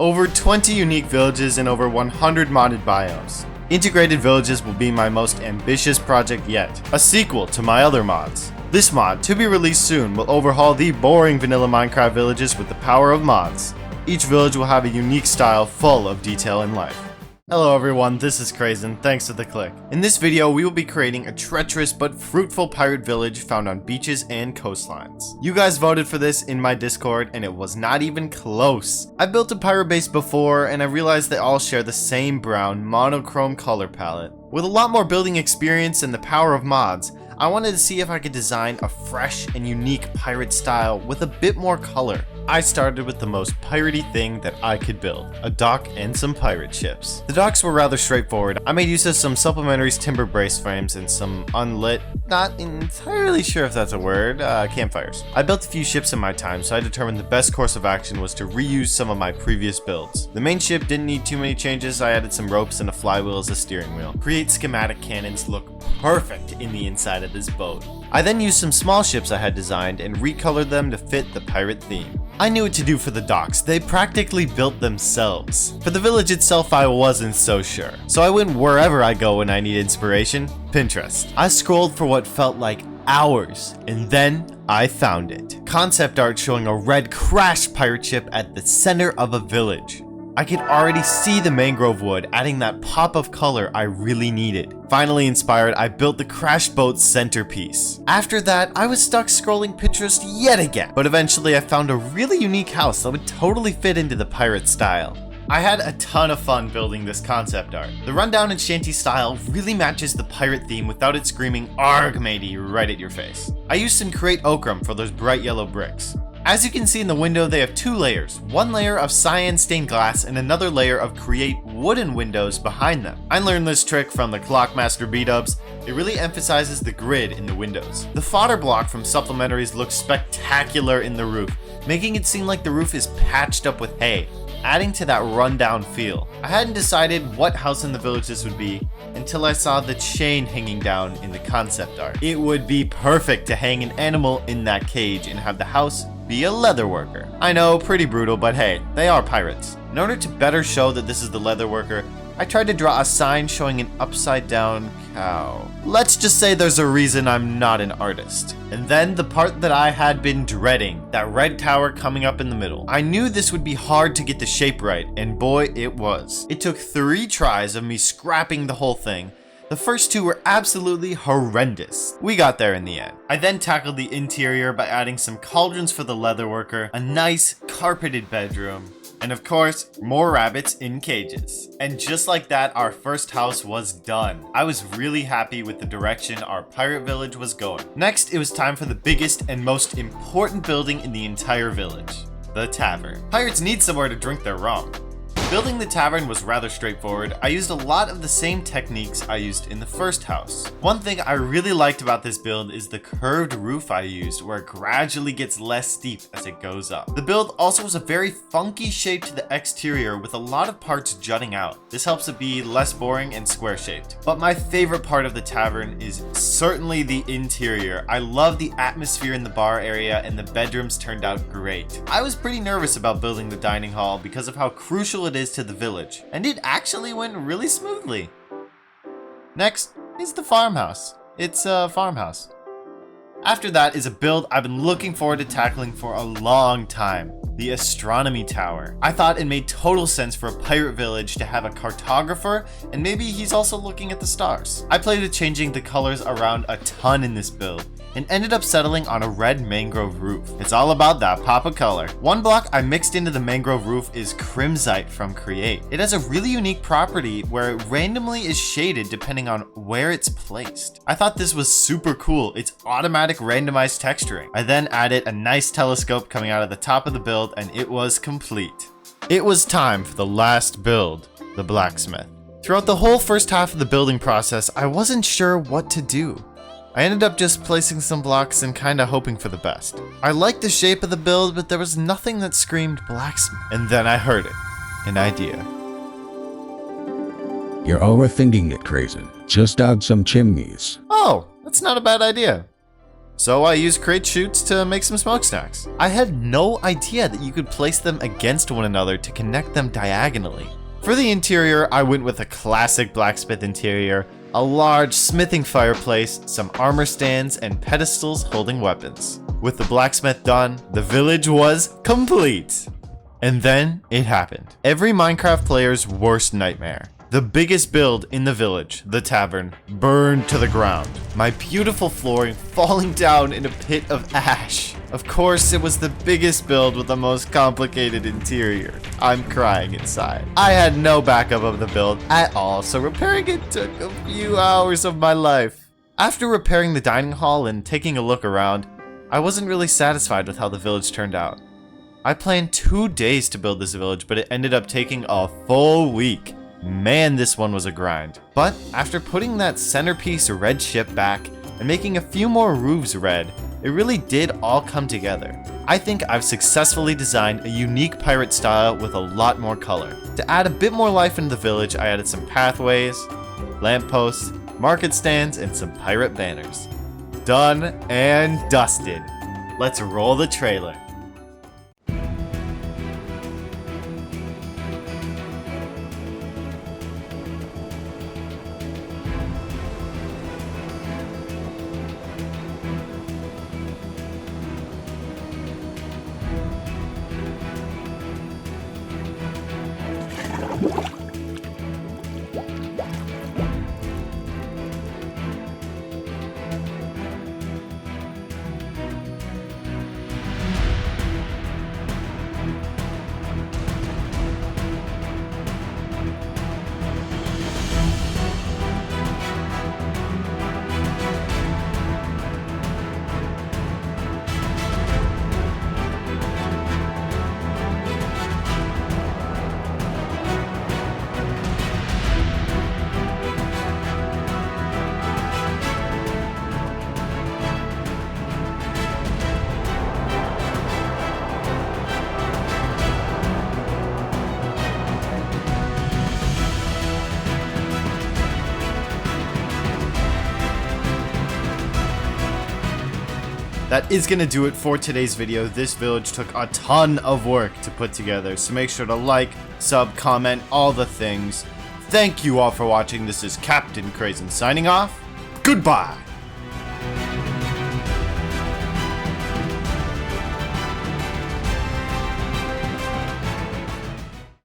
Over 20 unique villages and over 100 modded biomes. Integrated Villages will be my most ambitious project yet, a sequel to my other mods. This mod, to be released soon, will overhaul the boring vanilla Minecraft villages with the power of mods. Each village will have a unique style full of detail and life. Hello everyone, this is Craisin, thanks for the click. In this video, we will be creating a treacherous but fruitful pirate village found on beaches and coastlines. You guys voted for this in my Discord and it was not even close. I built a pirate base before and I realized they all share the same brown monochrome color palette. With a lot more building experience and the power of mods, I wanted to see if I could design a fresh and unique pirate style with a bit more color. I started with the most piratey thing that I could build, a dock and some pirate ships. The docks were rather straightforward. I made use of some Supplementaries timber brace frames and some unlit, not entirely sure if that's a word, campfires. I built a few ships in my time, so I determined the best course of action was to reuse some of my previous builds. The main ship didn't need too many changes. I added some ropes and a flywheel as a steering wheel. Create schematic cannons look perfect in the inside of this boat. I then used some small ships I had designed and recolored them to fit the pirate theme. I knew what to do for the docks. They practically built themselves. For the village itself, I wasn't so sure. So I went wherever I go when I need inspiration, Pinterest. I scrolled for what felt like hours, and then I found it. Concept art showing a red crashed pirate ship at the center of a village. I could already see the mangrove wood adding that pop of color I really needed. Finally inspired, I built the crash boat centerpiece. After that, I was stuck scrolling Pinterest yet again, but eventually I found a really unique house that would totally fit into the pirate style. I had a ton of fun building this concept art. The rundown and shanty style really matches the pirate theme without it screaming "Arg matey" right at your face. I used some Crate ochre for those bright yellow bricks. As you can see in the window, they have two layers. One layer of cyan stained glass and another layer of Create wooden windows behind them. I learned this trick from the Clockmaster B-dubs. It really emphasizes the grid in the windows. The fodder block from Supplementaries looks spectacular in the roof, making it seem like the roof is patched up with hay, adding to that rundown feel. I hadn't decided what house in the village this would be until I saw the chain hanging down in the concept art. It would be perfect to hang an animal in that cage and have the house be a leather worker. I know, pretty brutal, but hey, they are pirates. In order to better show that this is the leather worker, I tried to draw a sign showing an upside down cow. Let's just say there's a reason I'm not an artist. And then the part that I had been dreading, that red tower coming up in the middle. I knew this would be hard to get the shape right, and boy, it was. It took 3 tries of me scrapping the whole thing. The first 2 were absolutely horrendous. We got there in the end. I then tackled the interior by adding some cauldrons for the leather worker, a nice carpeted bedroom, and of course, more rabbits in cages. And just like that, our first house was done. I was really happy with the direction our pirate village was going. Next, it was time for the biggest and most important building in the entire village, the tavern. Pirates need somewhere to drink their rum. Building the tavern was rather straightforward. I used a lot of the same techniques I used in the first house. One thing I really liked about this build is the curved roof I used, where it gradually gets less steep as it goes up. The build also has a very funky shape to the exterior with a lot of parts jutting out. This helps it be less boring and square shaped. But my favorite part of the tavern is certainly the interior. I love the atmosphere in the bar area and the bedrooms turned out great. I was pretty nervous about building the dining hall because of how crucial it is to the village, and it actually went really smoothly. Next is the farmhouse. It's a farmhouse. After that is a build I've been looking forward to tackling for a long time, the Astronomy Tower. I thought it made total sense for a pirate village to have a cartographer, and maybe he's also looking at the stars. I played with changing the colors around a ton in this build, and ended up settling on a red mangrove roof. It's all about that pop of color. One block I mixed into the mangrove roof is crimsite from Create. It has a really unique property where it randomly is shaded depending on where it's placed. I thought this was super cool. It's automatic randomized texturing. I then added a nice telescope coming out of the top of the build and it was complete. It was time for the last build, the Blacksmith. Throughout the whole first half of the building process, I wasn't sure what to do. I ended up just placing some blocks and kinda hoping for the best. I liked the shape of the build, but there was nothing that screamed blacksmith. And then I heard it. An idea. You're overthinking it, Craisin. Just add some chimneys. Oh, that's not a bad idea. So I used crate chutes to make some smokestacks. I had no idea that you could place them against one another to connect them diagonally. For the interior, I went with a classic blacksmith interior, a large smithing fireplace, some armor stands, and pedestals holding weapons. With the blacksmith done, the village was complete. And then it happened. Every Minecraft player's worst nightmare. The biggest build in the village, the Tavern, burned to the ground. My beautiful flooring falling down in a pit of ash. Of course, it was the biggest build with the most complicated interior. I'm crying inside. I had no backup of the build at all, so repairing it took a few hours of my life. After repairing the dining hall and taking a look around, I wasn't really satisfied with how the village turned out. I planned 2 days to build this village, but it ended up taking a full week. Man, this one was a grind. But after putting that centerpiece red ship back and making a few more roofs red, it really did all come together. I think I've successfully designed a unique pirate style with a lot more color. To add a bit more life into the village, I added some pathways, lampposts, market stands, and some pirate banners. Done and dusted. Let's roll the trailer. That is going to do it for today's video. This village took a ton of work to put together, so make sure to like, sub, comment, all the things. Thank you all for watching. This is Captain Craisin signing off. Goodbye!